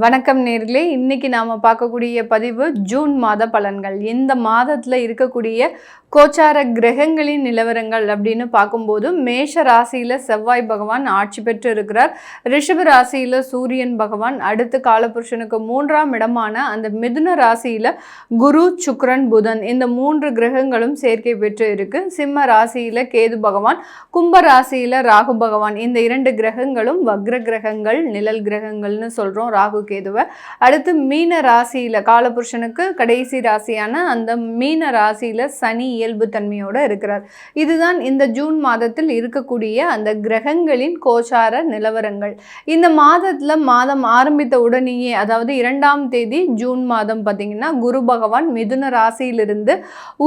வணக்கம் நேர்களே, இன்னைக்கு நாம பார்க்கக்கூடிய பதிவு ஜூன் மாத பலன்கள். இந்த மாதத்துல இருக்கக்கூடிய கோச்சார கிரகங்களின் நிலவரங்கள் அப்படின்னு பார்க்கும்போது மேஷ ராசியில செவ்வாய் பகவான் ஆட்சி பெற்று இருக்கிறார். ரிஷப ராசியில சூரியன் பகவான், அடுத்து காலபுருஷனுக்கு 3ஆம் இடமான அந்த மிதுன ராசியில குரு, சுக்கிரன், புதன் இந்த 3 கிரகங்களும் சேர்க்கை பெற்று இருக்கு. சிம்ம ராசியில கேது பகவான், கும்ப ராசியில ராகு பகவான் இந்த 2 கிரகங்களும் வக்ர கிரகங்கள், நிழல் கிரகங்கள்னு சொல்றோம் ராகு கேதுவை. அடுத்து மீன ராசியில காலபுருஷனுக்கு கடைசி ராசியான அந்த மீன ராசியில சனி இயல்பு தன்மையோட இருக்கிறார். இதுதான் இந்த ஜூன் மாதத்தில் இருக்கக்கூடிய அந்த கிரகங்களின் கோச்சார நிலவரங்கள். இந்த மாதத்துல மாதம் ஆரம்பித்த உடனேயே, அதாவது 2ஆம் தேதி ஜூன் மாதம் பார்த்தீங்கன்னா குரு பகவான் மிதுன ராசியிலிருந்து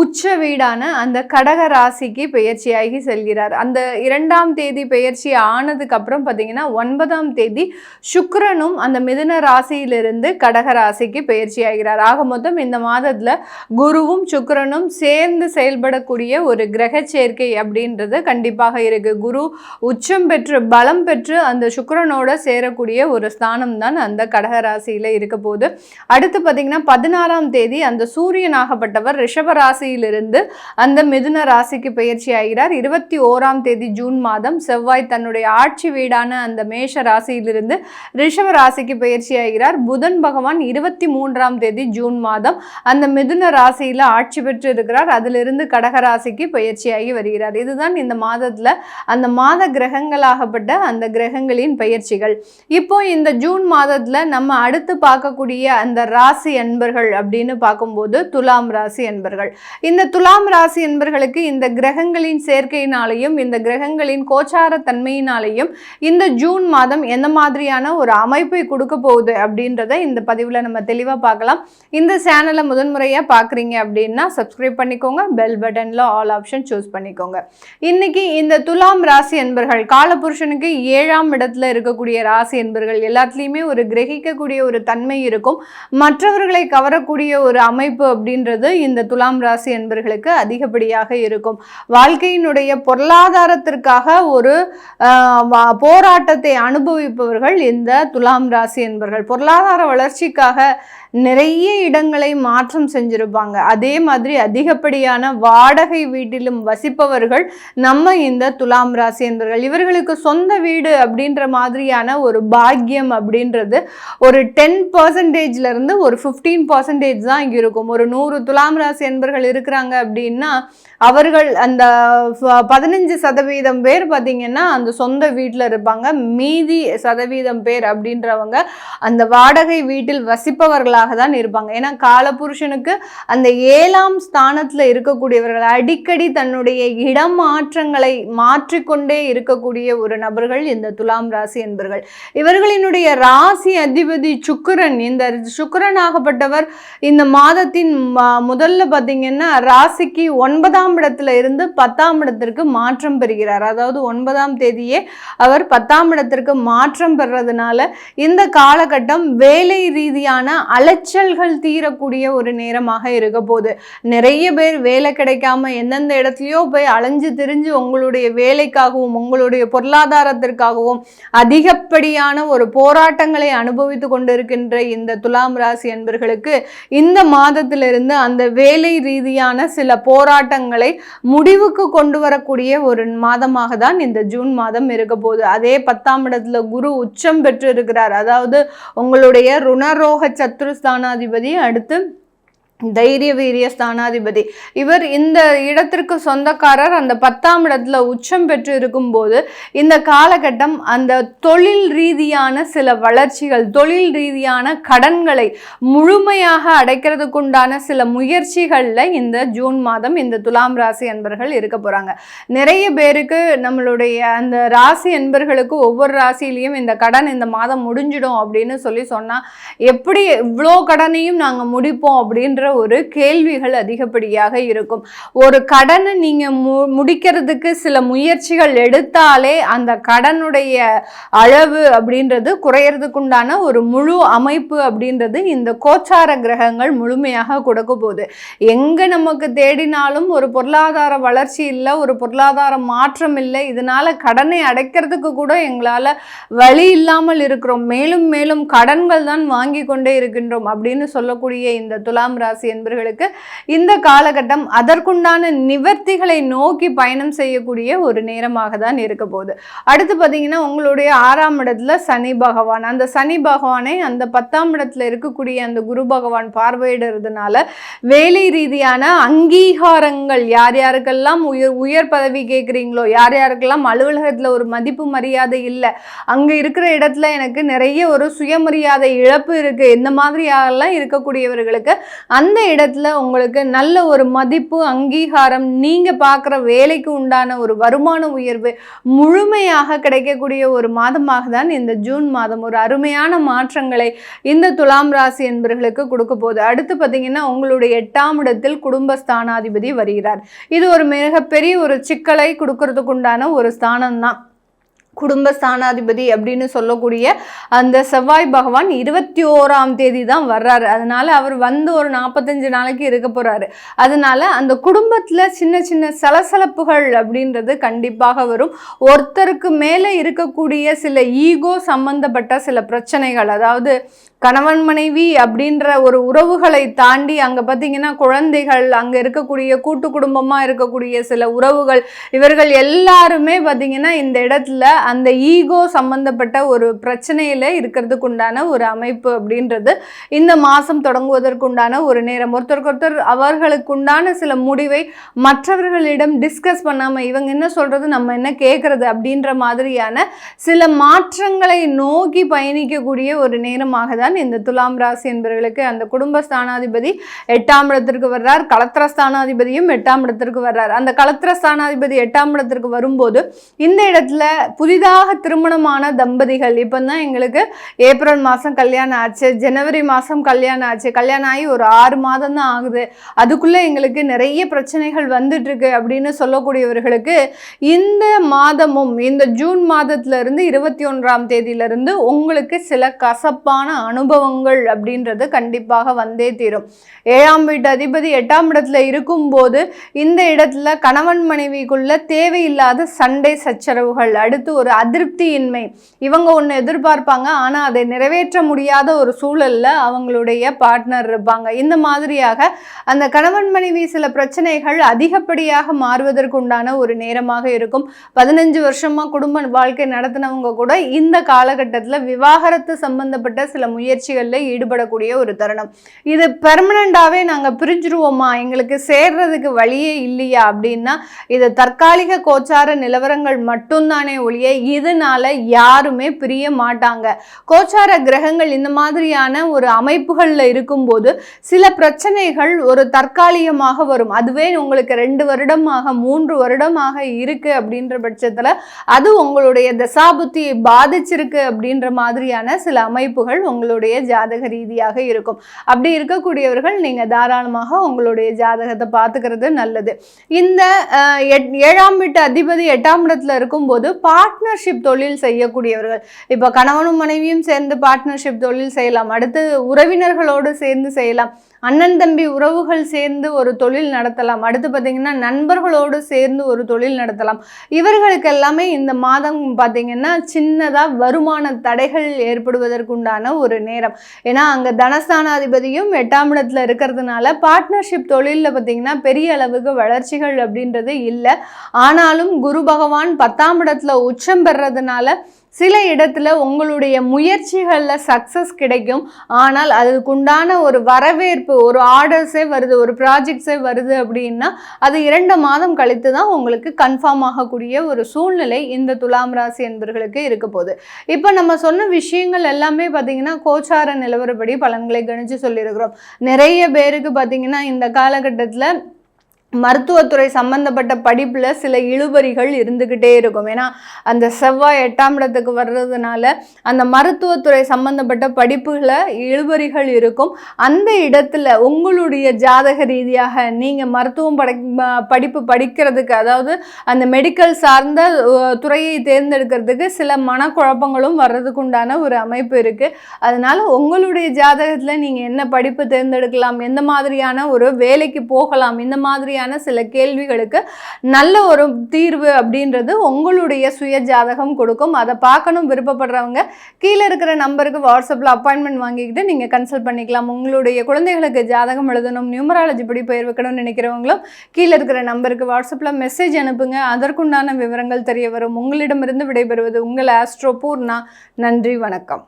உச்ச வீடான அந்த கடக ராசிக்கு பெயர்ச்சியாகி செல்கிறார். அந்த 2ஆம் தேதி பெயர்ச்சி ஆனதுக்கு அப்புறம் பார்த்தீங்கன்னா 9ஆம் தேதி சுக்கிரனும் அந்த மிதுன ராசியிலிருந்து கடக ராசிக்கு பெயர்ச்சி ஆகிறார். ஆக மொத்தம் இந்த மாதத்துல குருவும் சுக்கிரனும் சேர்ந்து செயல்படக்கூடிய ஒரு கிரக சேர்க்கை அப்படின்றது கண்டிப்பாக இருக்கு. குரு உச்சம் பெற்று பலம் பெற்று அந்த சுக்கிரனோட சேரக்கூடிய ஒரு ஸ்தானம் தான் அந்த கடக ராசியில இருக்க போது. அடுத்து பார்த்தீங்கன்னா 16ஆம் தேதி அந்த சூரியனாகப்பட்டவர் ரிஷப ராசியிலிருந்து அந்த மிதுன ராசிக்கு பெயர்ச்சி ஆகிறார். 21ஆம் தேதி ஜூன் மாதம் செவ்வாய் தன்னுடைய ஆட்சி வீடான அந்த மேஷ ராசியிலிருந்து ரிஷப ராசிக்கு பெயர்ச்சி ஆகிறார். புதன் பகவான் 23ஆம் தேதி ஜூன் மாதம் அந்த மிதுன ராசியில ஆட்சி பெற்று இருக்கிறார். அதிலிருந்து கடக ராசிக்கு பெயர்ச்சியாகி வருகிறார். இதுதான் இந்த மாதத்துல அந்த மாத கிரகங்களாகப்பட்ட அந்த கிரகங்களின் பெயர்ச்சிகள். இப்போ இந்த ஜூன் மாதத்துல நம்ம அடுத்து பார்க்கக்கூடிய அந்த ராசி அன்பர்கள் அப்படின்னு பார்க்கும்போது துலாம் ராசி அன்பர்கள். இந்த துலாம் ராசி அன்பர்களுக்கு இந்த கிரகங்களின் சேர்க்கையினாலையும் இந்த கிரகங்களின் கோச்சார தன்மையினாலையும் இந்த ஜூன் மாதம் எந்த மாதிரியான ஒரு அமைப்பை கொடுக்க போகுது அப்படின்றத இந்த பதிவுல நம்ம தெளிவா பார்க்கலாம். இந்த சேனலை முதன்முறையா பார்க்குறீங்க அப்படின்னா சப்ஸ்கிரைப் பண்ணிக்கோங்க, பெல் பட்டன்ல ஆல் ஆப்ஷன் சூஸ் பண்ணிக்கோங்க. இன்னைக்கு இந்த துலாம் ராசி என்பர்கள் காலபுருஷனுக்கு 7ஆம் இடத்துல இருக்கக்கூடிய ராசி என்பர்கள் எல்லாத்துலேயுமே ஒரு கிரகிக்கக்கூடிய ஒரு தன்மை இருக்கும். மற்றவர்களை கவரக்கூடிய ஒரு அமைப்பு அப்படின்றது இந்த துலாம் ராசி என்பர்களுக்கு அதிகப்படியாக இருக்கும். வாழ்க்கையினுடைய பொருளாதாரத்திற்காக ஒரு போராட்டத்தை அனுபவிப்பவர்கள் இந்த துலாம் ராசி என்பர்கள். பொருளாதார வளர்ச்சிக்காக நிறைய இடங்களை மாற்றம் செஞ்சிருப்பாங்க. அதே மாதிரி அதிகப்படியான வாடகை வீட்டிலும் வசிப்பவர்கள் நம்ம இந்த துலாம் ராசி என்பர்கள். இவர்களுக்கு சொந்த வீடு அப்படின்ற மாதிரியான ஒரு பாக்கியம் அப்படின்றது ஒரு 10% இருந்து ஒரு 15% தான் இங்க இருக்கும். ஒரு 100 துலாம் ராசி என்பர்கள் இருக்கிறாங்க அப்படின்னா அவர்கள் அந்த 15% பேர் பார்த்தீங்கன்னா அந்த சொந்த வீட்டில் இருப்பாங்க. மீதி சதவீதம் பேர் அப்படின்றவங்க அந்த வாடகை வீட்டில் வசிப்பவர்களாக தான் இருப்பாங்க. ஏன்னா காலபுருஷனுக்கு அந்த 7ஆம் ஸ்தானத்துல இருக்கக்கூடியவர்கள் அடிக்கடி தன்னுடைய இடமாற்றங்களை மாற்றிக்கொண்டே இருக்கக்கூடிய ஒரு நபர்கள் இந்த துலாம் ராசி என்பர்கள். இவர்களினுடைய ராசி அதிபதி சுக்கிரன். இந்த சுக்கிரன் ஆகப்பட்டவர் இந்த மாதத்தின் முதல்ல பார்த்தீங்கன்னா ராசிக்கு 9ஆம் இடத்துல இருந்து 10ஆம் இடத்திற்கு மாற்றம் பெறுகிறார். அதாவது 9ஆம் தேதியே அவர் 10ஆம் இடத்திற்கு மாற்றம் பெறதுனால இந்த காலகட்டம் வேலை ரீதியான அலைச்சல்கள் தீரக்கூடிய ஒரு நேரமாக இருக்க போது. நிறைய பேர் வேலை கிடைக்காம எந்தெந்த இடத்துலையோ போய் அலைஞ்சு திரிஞ்சு உங்களுடைய வேலைக்காகவும் உங்களுடைய பொருளாதாரத்திற்காகவும் அதிகப்படியான ஒரு போராட்டங்களை அனுபவித்து கொண்டிருக்கின்ற இந்த துலாம் ராசி என்பர்களுக்கு இந்த மாதத்திலிருந்து அந்த வேலை ரீதியான சில போராட்டங்களை முடிவுக்கு கொண்டு வரக்கூடிய ஒரு மாதமாக தான் இந்த ஜூன் மாதம் இருக்க போது. அதே 10ஆம் இடத்துல குரு உச்சம் பெற்று இருக்கிறார். அதாவது உங்களுடைய ருணரோக சத்ருஸ்தானாதிபதி, அடுத்து தைரிய வீரிய ஸ்தானாதிபதி. இவர் இந்த இடத்திற்கு சொந்தக்காரர். அந்த 10ஆம் இடத்துல உச்சம் பெற்று இருக்கும்போது இந்த காலகட்டம் அந்த தொழில் ரீதியான சில வளர்ச்சிகள், தொழில் ரீதியான கடன்களை முழுமையாக அடைக்கிறதுக்குண்டான சில முயற்சிகள்ல இந்த ஜூன் மாதம் இந்த துலாம் ராசி அன்பர்கள் இருக்க போறாங்க. நிறைய பேருக்கு நம்மளுடைய அந்த ராசி அன்பர்களுக்கு ஒவ்வொரு ராசியிலையும் இந்த கடன் இந்த மாதம் முடிஞ்சிடும் அப்படின்னு சொல்லி சொன்னா எப்படி இவ்வளோ கடனையும் நாங்கள் முடிப்போம் அப்படின்ற ஒரு கேள்விகள் அதிகப்படியாக இருக்கும். ஒரு கடனை நீங்க முடிக்கிறதுக்கு சில முயற்சிகள் எடுத்தாலே அந்த கடனுடைய அளவு அப்படின்றது குறையறதுக்குண்டான ஒரு முழு அமைப்பு அப்படின்றது இந்த கோச்சார கிரகங்கள் முழுமையாக கொடுக்க போகுது. எங்க நமக்கு தேடினாலும் ஒரு பொருளாதார வளர்ச்சி இல்லை, ஒரு பொருளாதார மாற்றம் இல்லை, இதனால கடனை அடைக்கிறதுக்கு கூட எங்களால வழி இல்லாமல் இருக்கிறோம், மேலும் மேலும் கடன்கள் தான் வாங்கி கொண்டே இருக்கின்றோம் அப்படின்னு சொல்லக்கூடிய இந்த துலாம் ராசி என்பவர்களுக்கு இந்த காலகட்டம் அதற்குண்டான நிவர்த்திகளை நோக்கி பயணம் செய்யக்கூடிய ஒரு நேரமாக தான் இருக்க போகுது. அடுத்து பார்த்தீங்கன்னா உங்களுடைய 6ஆம் இடத்துல சனி பகவான், அந்த சனி பகவானை அந்த 10ஆம் இடத்துல இருக்கக்கூடிய அந்த குரு பகவான் பார்வையிடுறதுனால வேலை ரீதியான அங்கீகாரங்கள், யார் யாருக்கெல்லாம் உயர் பதவி கேட்குறீங்களோ, யார் யாருக்கெல்லாம் அலுவலகத்தில் ஒரு மதிப்பு மரியாதை இல்லை, அங்கே இருக்கிற இடத்துல எனக்கு நிறைய ஒரு சுயமரியாதை இழப்பு இருக்குது, இந்த மாதிரியாகலாம் இருக்கக்கூடியவர்களுக்கு அந்த இடத்துல உங்களுக்கு நல்ல ஒரு மதிப்பு அங்கீகாரம், நீங்கள் பார்க்குற வேலைக்கு உண்டான ஒரு வருமான உயர்வு முழுமையாக கிடைக்கக்கூடிய ஒரு மாதமாக தான் இந்த ஜூன் மாதம் ஒரு அருமையான மாற்றங்களை இந்த துலாம் ராசி என்பவர்களுக்கு கொடுக்க போகுது. அடுத்து பார்த்தீங்கன்னா உங்களுடைய 8ஆம் இடத்தில் குடும்பஸ்தானாதிபதி வருகிறார். இது ஒரு மிகப்பெரிய ஒரு சிக்கலை கொடுக்கறதுக்கு உண்டான ஒரு ஸ்தானம் தான். குடும்பஸ்தானாதிபதி அப்படின்னு சொல்லக்கூடிய அந்த செவ்வாய் பகவான் 21ஆம் தேதி தான் வர்றாரு. அதனால அவர் வந்து ஒரு 45 நாளைக்கு இருக்க போறாரு. அதனால அந்த குடும்பத்துல சின்ன சின்ன சலசலப்புகள் அப்படின்றது கண்டிப்பாக வரும். ஒருத்தருக்கு மேல இருக்கக்கூடிய சில ஈகோ சம்பந்தப்பட்ட சில பிரச்சனைகள், அதாவது கணவன் மனைவி அப்படின்ற ஒரு உறவுகளை தாண்டி அங்கே பார்த்தீங்கன்னா குழந்தைகள், அங்கே இருக்கக்கூடிய கூட்டு குடும்பமாக இருக்கக்கூடிய சில உறவுகள், இவர்கள் எல்லாருமே பார்த்தீங்கன்னா இந்த இடத்துல அந்த ஈகோ சம்பந்தப்பட்ட ஒரு பிரச்சனையில் இருக்கிறதுக்கு உண்டான ஒரு அமைப்பு அப்படின்றது இந்த மாதம் தொடங்குவதற்குண்டான ஒரு நேரம். ஒருத்தருக்கு அவர்களுக்கு உண்டான சில முடிவை மற்றவர்களிடம் டிஸ்கஸ் பண்ணாமல் இவங்க என்ன சொல்கிறது நம்ம என்ன கேட்குறது அப்படின்ற மாதிரியான சில மாற்றங்களை நோக்கி பயணிக்கக்கூடிய ஒரு நேரமாக தான் இந்த துலாம் ராசி என்பவர்களுக்கு அந்த குடும்பஸ்தானாதிபதி 8ஆம் இடத்திற்கு வர்றார். களத்திரஸ்தானாதிபதியும் 8ஆம் இடத்திற்கு வர்றார். அந்த களத்திரஸ்தானாதிபதி 8ஆம் இடத்திற்கு வரும்போது இந்த இடத்துல புதிதாக திருமணமான தம்பதிகள், இப்போ தான் எங்களுக்கு ஏப்ரல் மாதம் கல்யாணம் ஆச்சு, ஜனவரி மாதம் கல்யாணம் ஆச்சு, கல்யாணம் ஆகி ஒரு 6 மாதம் தான் ஆகுது, அதுக்குள்ளே எங்களுக்கு நிறைய பிரச்சனைகள் வந்துட்டு இருக்கு அப்படின்னு சொல்லக்கூடியவர்களுக்கு இந்த மாதமும் இந்த ஜூன் மாதத்திலிருந்து 21ஆம் தேதியிலிருந்து உங்களுக்கு சில கசப்பான அனுபவங்கள் அப்படின்றது கண்டிப்பாக வந்தே தீரும். 7ஆம் வீட்டு அதிபதி 8ஆம் இடத்துல இருக்கும்போது இந்த இடத்துல கணவன் மனைவிக்குள்ள தேவையில்லாத சண்டை சச்சரவுகள், அடுத்து ஒரு அதிருப்தியின்மை, இவங்க ஒன்று எதிர்பார்ப்பாங்க ஆனால் அதை நிறைவேற்ற முடியாத ஒரு சூழல்ல அவங்களுடைய பார்ட்னர் இருப்பாங்க. இந்த மாதிரியாக அந்த கணவன் மனைவி சில பிரச்சனைகள் அதிகப்படியாக மாறுவதற்கு உண்டான ஒரு நேரமாக இருக்கும். 15 வருஷமா குடும்ப வாழ்க்கை நடத்தினவங்க கூட இந்த காலகட்டத்தில் விவாகரத்து சம்பந்தப்பட்ட சில முயற்சிகளில் ஈடுபடக்கூடிய ஒரு தருணம். இது பெர்மனண்டாவே நாங்கள் பிரிஞ்சிருவோமா, எங்களுக்கு சேர்றதுக்கு வழியே இல்லையா அப்படின்னா இது தற்காலிக கோச்சார நிலவரங்கள் மட்டும்தானே ஒழிய இதனால யாருமே பிரிய மாட்டாங்க. கோச்சார கிரகங்கள் இந்த மாதிரியான ஒரு அமைப்புகளில் இருக்கும்போது சில பிரச்சனைகள் ஒரு தற்காலிகமாக வரும். அதுவே உங்களுக்கு 2 வருடமாக 3 வருடமாக இருக்கு அப்படின்ற பட்சத்தில் அது உங்களுடைய தசாபுத்தியை பாதிச்சிருக்கு அப்படின்ற மாதிரியான சில அமைப்புகள் உங்களுடைய ஜாதக ரீதியாக இருக்கும். அப்படி இருக்கக்கூடியவர்கள் நீங்கள் தாராளமாக உங்களுடைய ஜாதகத்தை பார்த்துக்கிறது நல்லது. இந்த 7ஆம் வீட்டு அதிபதி 8ஆம் இடத்துல இருக்கும்போது பார்ட்னர்ஷிப் தொழில் செய்யக்கூடியவர்கள், இப்போ கணவனும் மனைவியும் சேர்ந்து பார்ட்னர்ஷிப் தொழில் செய்யலாம், அடுத்து உறவினர்களோடு சேர்ந்து செய்யலாம், அண்ணன் தம்பி உறவுகள் சேர்ந்து ஒரு தொழில் நடத்தலாம், அடுத்து பார்த்தீங்கன்னா நண்பர்களோடு சேர்ந்து ஒரு தொழில் நடத்தலாம். இவர்களுக்கு எல்லாமே இந்த மாதம் பார்த்தீங்கன்னா சின்னதாக வருமான தடைகள் ஏற்படுவதற்குண்டான ஒரு நேரம். ஏன்னா அங்கே தனஸ்தானாதிபதியும் 8ஆம் இடத்துல இருக்கிறதுனால பார்ட்னர்ஷிப் தொழிலில் பார்த்தீங்கன்னா பெரிய அளவுக்கு வளர்ச்சிகள் அப்படின்றது இல்லை. ஆனாலும் குரு பகவான் 10ஆம் இடத்துல உச்சம் பெறதுனால சில இடத்துல உங்களுடைய முயற்சிகளில் சக்ஸஸ் கிடைக்கும். ஆனால் அதுக்குண்டான ஒரு வரவேற்பு, ஒரு ஆர்டர்ஸே வருது, ஒரு ப்ராஜெக்ட்ஸே வருது அப்படின்னா அது 2 மாதம் கழித்து தான் உங்களுக்கு கன்ஃபார்ம் ஆகக்கூடிய ஒரு சூழ்நிலை இந்த துலாம் ராசி என்பவர்களுக்கு இருக்க போகுது. இப்போ நம்ம சொன்ன விஷயங்கள் எல்லாமே பார்த்தீங்கன்னா கோச்சார நிலவரப்படி பலன்களை கணிச்சு சொல்லியிருக்கிறோம். நிறைய பேருக்கு பார்த்தீங்கன்னா இந்த காலகட்டத்தில் மருத்துவத்துறை சம்பந்தப்பட்ட படிப்புல சில இழுபறிகள் இருந்துகிட்டே இருக்கும். ஏன்னா அந்த செவ்வாய் 8ஆம் இடத்துக்கு வர்றதுனால அந்த மருத்துவத்துறை சம்பந்தப்பட்ட படிப்புகளை இழுபறிகள் இருக்கும். அந்த இடத்துல உங்களுடைய ஜாதக ரீதியாக நீங்க மருத்துவம் படிப்பு படிக்கிறதுக்கு, அதாவது அந்த மெடிக்கல் சார்ந்த துறையை தேர்ந்தெடுக்கிறதுக்கு சில மனக்குழப்பங்களும் வர்றதுக்கு உண்டான ஒரு அமைப்பு இருக்கு. அதனால உங்களுடைய ஜாதகத்துல நீங்க என்ன படிப்பு தேர்ந்தெடுக்கலாம், எந்த மாதிரியான ஒரு வேலைக்கு போகலாம், இந்த மாதிரியான சில கேள்விகளுக்கு நல்ல ஒரு தீர்வு அப்படின்றது உங்களுடைய சுய ஜாதகம் கொடுக்கும். அதை பார்க்கணும் விருப்பப்படுறவங்க கீழே இருக்கிற நம்பருக்கு வாட்ஸ்அப்பில் அப்பாயின்மெண்ட் வாங்கிக்கிட்டு நீங்கள் கன்சல்ட் பண்ணிக்கலாம். உங்களுடைய குழந்தைகளுக்கு ஜாதகம் எழுதணும், நியூமராலஜி படி பெயர் வைக்கணும்னு நினைக்கிறவங்களும் கீழே இருக்கிற நம்பருக்கு வாட்ஸ்அப்பில் மெசேஜ் அனுப்புங்க. அதற்குண்டான விவரங்கள் தெரிய வரும். உங்களிடமிருந்து விடைபெறுவது உங்கள் ஆஸ்ட்ரோ பூர்ணா. நன்றி, வணக்கம்.